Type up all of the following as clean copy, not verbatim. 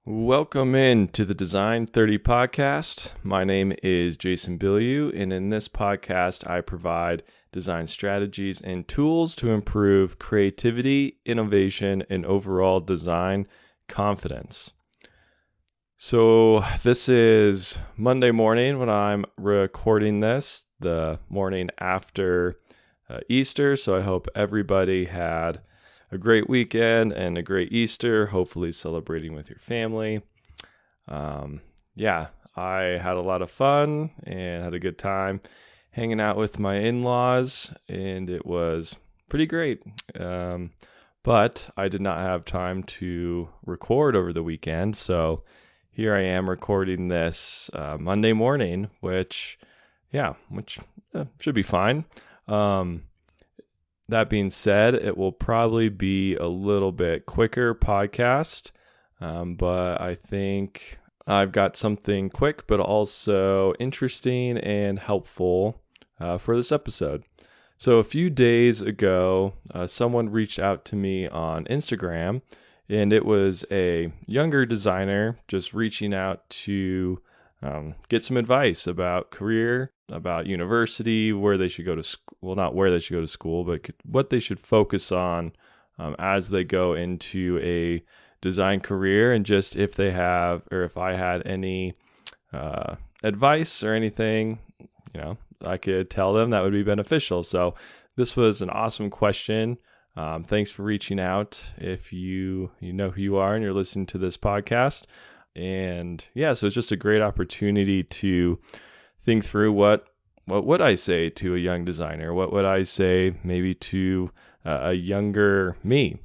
Welcome in to the Design 30 podcast. My name is Jason Bilyeu, and in this podcast, I provide design strategies and tools to improve creativity, innovation, and overall design confidence. So this is Monday morning when I'm recording this, the morning after Easter. So I hope everybody had a great weekend and a great Easter, hopefully celebrating with your family. I had a lot of fun and had a good time hanging out with my in-laws, and it was pretty great. But I did not have time to record over the weekend, so here I am recording this Monday morning, which should be fine. That being said, it will probably be a little bit quicker podcast, but I think I've got something quick but also interesting and helpful for this episode. So a few days ago, someone reached out to me on Instagram, and it was a younger designer just reaching out to get some advice about career, about university, where they should go to school. Well, not where they should go to school, but what they should focus on as they go into a design career, and just if they have, or if I had any advice or anything, I could tell them that would be beneficial. So this was an awesome question. Thanks for reaching out. If you know who you are and you're listening to this podcast. And so it's just a great opportunity to think through what would I say to a young designer? What would I say maybe to a younger me?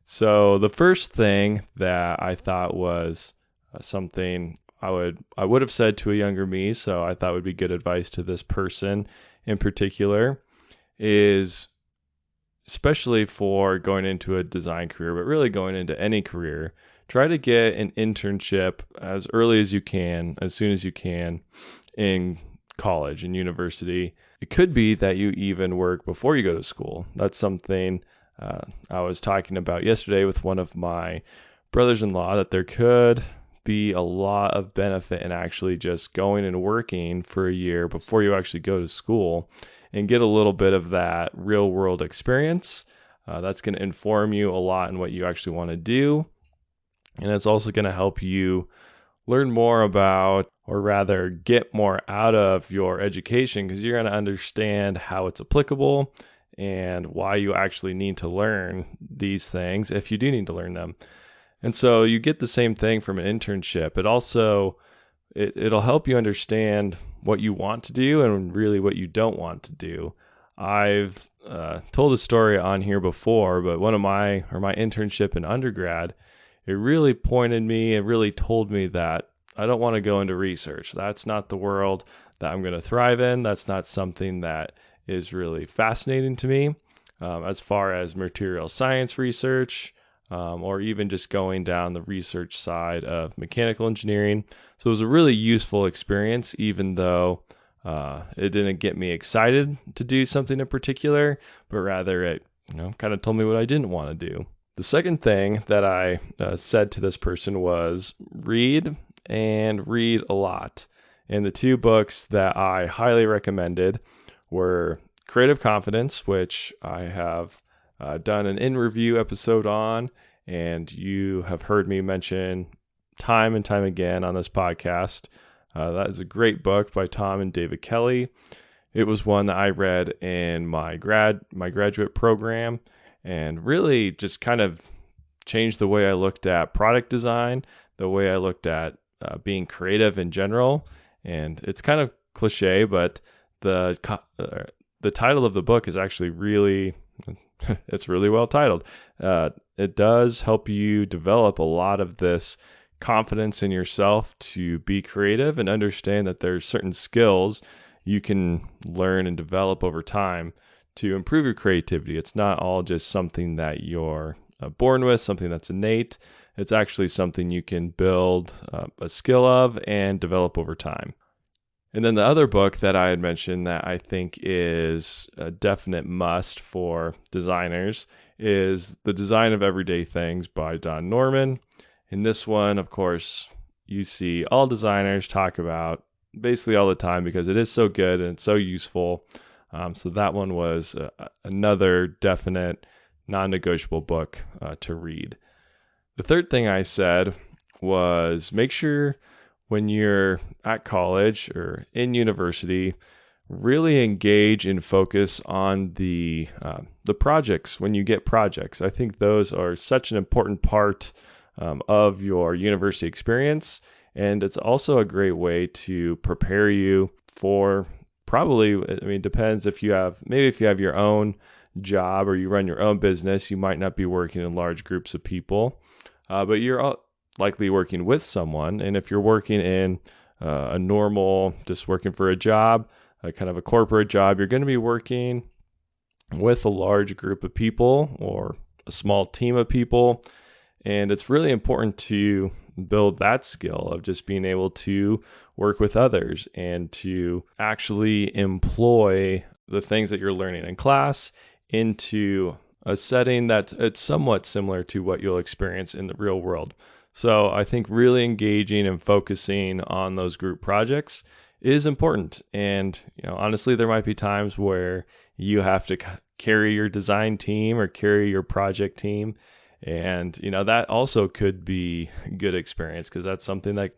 So the first thing that I thought was something I would have said to a younger me, so I thought would be good advice to this person in particular, is especially for going into a design career, but really going into any career, try to get an internship as early as you can, as soon as you can in college and university. It could be that you even work before you go to school. That's something I was talking about yesterday with one of my brothers-in-law, that there could be a lot of benefit in actually just going and working for a year before you actually go to school and get a little bit of that real world experience. That's going to inform you a lot in what you actually want to do. And it's also going to help you learn more about, or rather get more out of your education, because you're going to understand how it's applicable and why you actually need to learn these things if you do need to learn them. And so you get the same thing from an internship. It also, it'll help you understand what you want to do and really what you don't want to do. I've told a story on here before, but my internship in undergrad, it really pointed me and really told me that I don't want to go into research. That's not the world that I'm going to thrive in. That's not something that is really fascinating to me as far as material science research, or even just going down the research side of mechanical engineering. So it was a really useful experience, even though it didn't get me excited to do something in particular, but rather it kind of told me what I didn't want to do. The second thing that I said to this person was read, and read a lot. And the two books that I highly recommended were Creative Confidence, which I have done an in-review episode on, and you have heard me mention time and time again on this podcast. That is a great book by Tom and David Kelly. It was one that I read in my graduate program, and really just kind of changed the way I looked at product design, the way I looked at being creative in general. And it's kind of cliche, but the title of the book is actually really, it's really well titled. It does help you develop a lot of this confidence in yourself to be creative and understand that there's certain skills you can learn and develop over time to improve your creativity. It's not all just something that you're born with, something that's innate. It's actually something you can build a skill of and develop over time. And then the other book that I had mentioned that I think is a definite must for designers is The Design of Everyday Things by Don Norman. And this one, of course, you see all designers talk about basically all the time because it is so good and it's so useful. So that one was another definite non-negotiable book to read. The third thing I said was make sure when you're at college or in university, really engage and focus on the projects when you get projects. I think those are such an important part of your university experience, and it's also a great way to prepare you for probably, I mean, depends if you have your own job or you run your own business, you might not be working in large groups of people, but you're likely working with someone. And if you're working in a normal, just working for a job, kind of a corporate job, you're going to be working with a large group of people or a small team of people. And it's really important to build that skill of just being able to work with others and to actually employ the things that you're learning in class into a setting that's it's somewhat similar to what you'll experience in the real world. So I think really engaging and focusing on those group projects is important. And honestly, there might be times where you have to carry your design team or carry your project team. And, that also could be a good experience because that's something that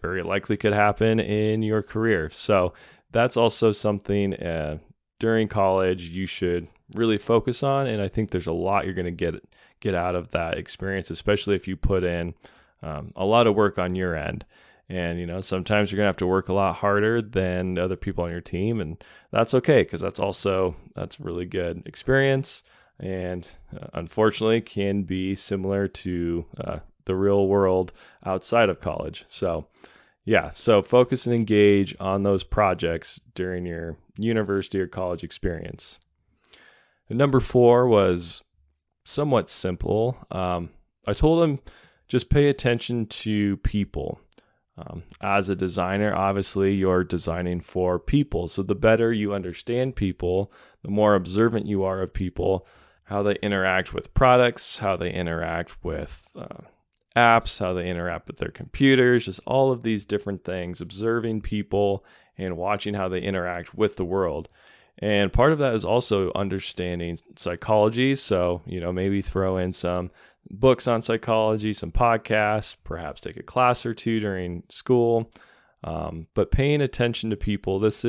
very likely could happen in your career. So that's also something during college you should really focus on. And I think there's a lot you're going to get out of that experience, especially if you put in a lot of work on your end. And, sometimes you're going to have to work a lot harder than other people on your team. And that's okay because that's really good experience. And unfortunately can be similar to the real world outside of college. So focus and engage on those projects during your university or college experience. And number 4 was somewhat simple. I told him just pay attention to people. As a designer, obviously you're designing for people. So the better you understand people, the more observant you are of people, how they interact with products, how they interact with apps, how they interact with their computers, just all of these different things, observing people and watching how they interact with the world. And part of that is also understanding psychology. So, maybe throw in some books on psychology, some podcasts, perhaps take a class or two during school. But paying attention to people, it's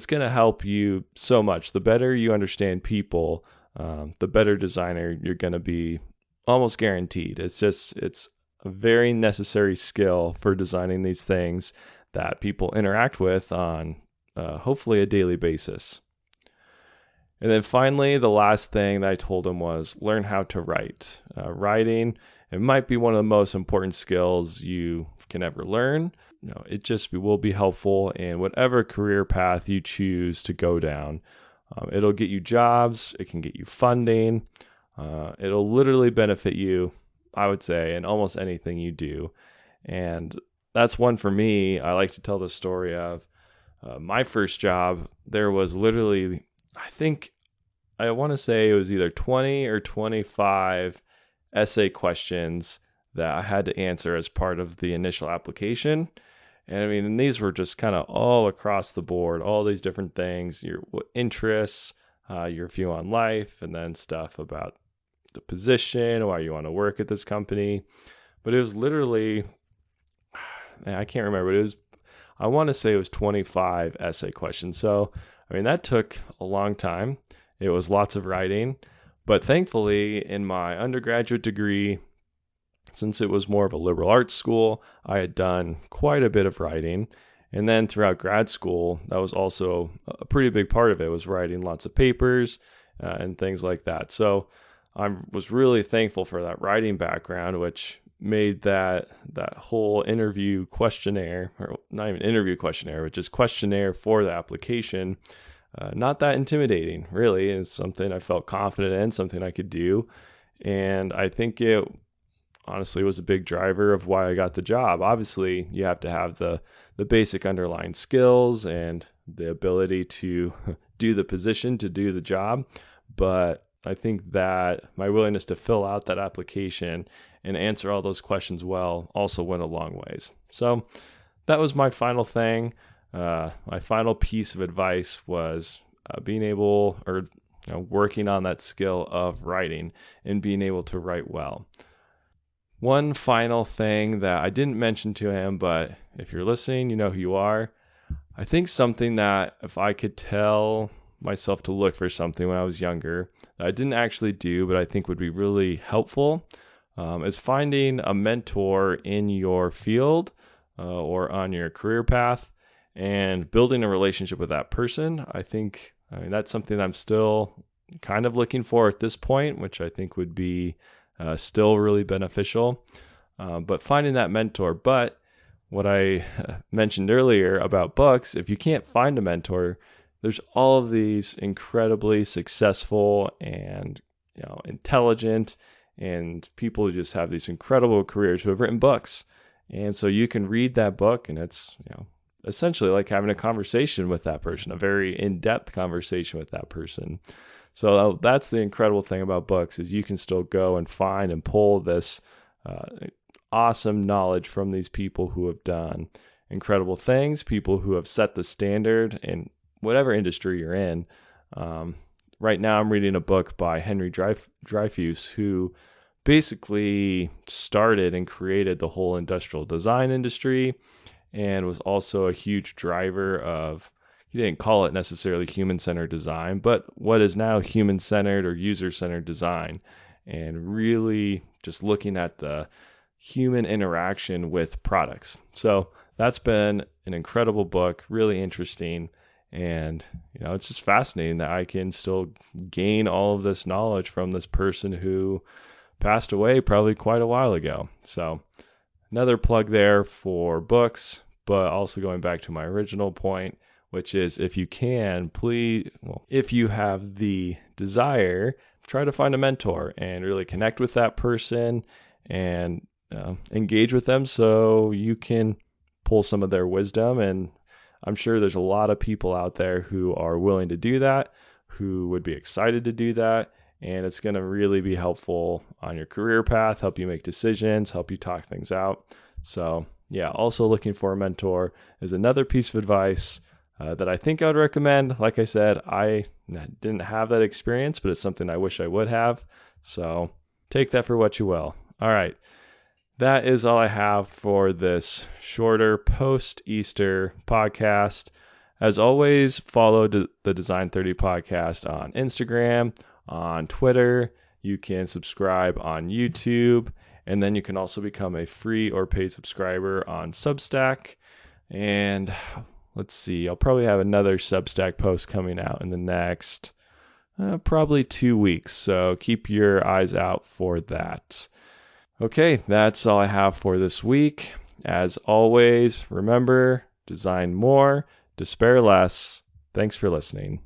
going to help you so much. The better you understand people, the better designer you're going to be, almost guaranteed. It's a very necessary skill for designing these things that people interact with on hopefully a daily basis. And then finally, the last thing that I told him was learn how to write. Writing, it might be one of the most important skills you can ever learn. It just will be helpful in whatever career path you choose to go down. It'll get you jobs. It can get you funding. It'll literally benefit you, I would say, in almost anything you do. And that's one for me. I like to tell the story of my first job. There was literally, I want to say it was either 20 or 25 essay questions that I had to answer as part of the initial application. And these were just kind of all across the board, all these different things, your interests, your view on life, and then stuff about the position, why you want to work at this company. But it was literally, I can't remember, I want to say it was 25 essay questions. So, that took a long time. It was lots of writing. But thankfully, in my undergraduate degree, since it was more of a liberal arts school, I had done quite a bit of writing. And then throughout grad school, that was also a pretty big part of it, was writing lots of papers and things like that. So I was really thankful for that writing background, which made that whole interview questionnaire, or not even interview questionnaire, but just questionnaire for the application, not that intimidating, really. It's something I felt confident in, something I could do. And I think it honestly was a big driver of why I got the job. Obviously, you have to have the basic underlying skills and the ability to do the position, to do the job. But I think that my willingness to fill out that application and answer all those questions well also went a long ways. So that was my final thing. My final piece of advice was being able, or working on that skill of writing and being able to write well. One final thing that I didn't mention to him, but if you're listening, you know who you are. I think something that if I could tell myself to look for something when I was younger that I didn't actually do, but I think would be really helpful, is finding a mentor in your field or on your career path and building a relationship with that person. I mean, that's something I'm still kind of looking for at this point, which I think would be still really beneficial. But finding that mentor. But what I mentioned earlier about books, if you can't find a mentor, there's all of these incredibly successful and intelligent and people who just have these incredible careers who have written books. And so you can read that book and it's essentially like having a conversation with that person, a very in-depth conversation with that person. So that's the incredible thing about books is you can still go and find and pull this awesome knowledge from these people who have done incredible things, people who have set the standard in whatever industry you're in. Right now I'm reading a book by Henry Dreyfuss, who basically started and created the whole industrial design industry and was also a huge driver of, he didn't call it necessarily human-centered design, but what is now human-centered or user-centered design, and really just looking at the human interaction with products. So that's been an incredible book, really interesting. And, it's just fascinating that I can still gain all of this knowledge from this person who passed away probably quite a while ago. So another plug there for books, but also going back to my original point, which is if you can, if you have the desire, try to find a mentor and really connect with that person and engage with them so you can pull some of their wisdom. And I'm sure there's a lot of people out there who are willing to do that, who would be excited to do that. And it's going to really be helpful on your career path, help you make decisions, help you talk things out. So yeah, also looking for a mentor is another piece of advice that I think I would recommend. Like I said, I didn't have that experience, but it's something I wish I would have. So take that for what you will. All right. That is all I have for this shorter post-Easter podcast. As always, follow the Design 30 podcast on Instagram, on Twitter. You can subscribe on YouTube, and then you can also become a free or paid subscriber on Substack. And let's see, I'll probably have another Substack post coming out in the next probably 2 weeks. So keep your eyes out for that. Okay, that's all I have for this week. As always, remember, design more, despair less. Thanks for listening.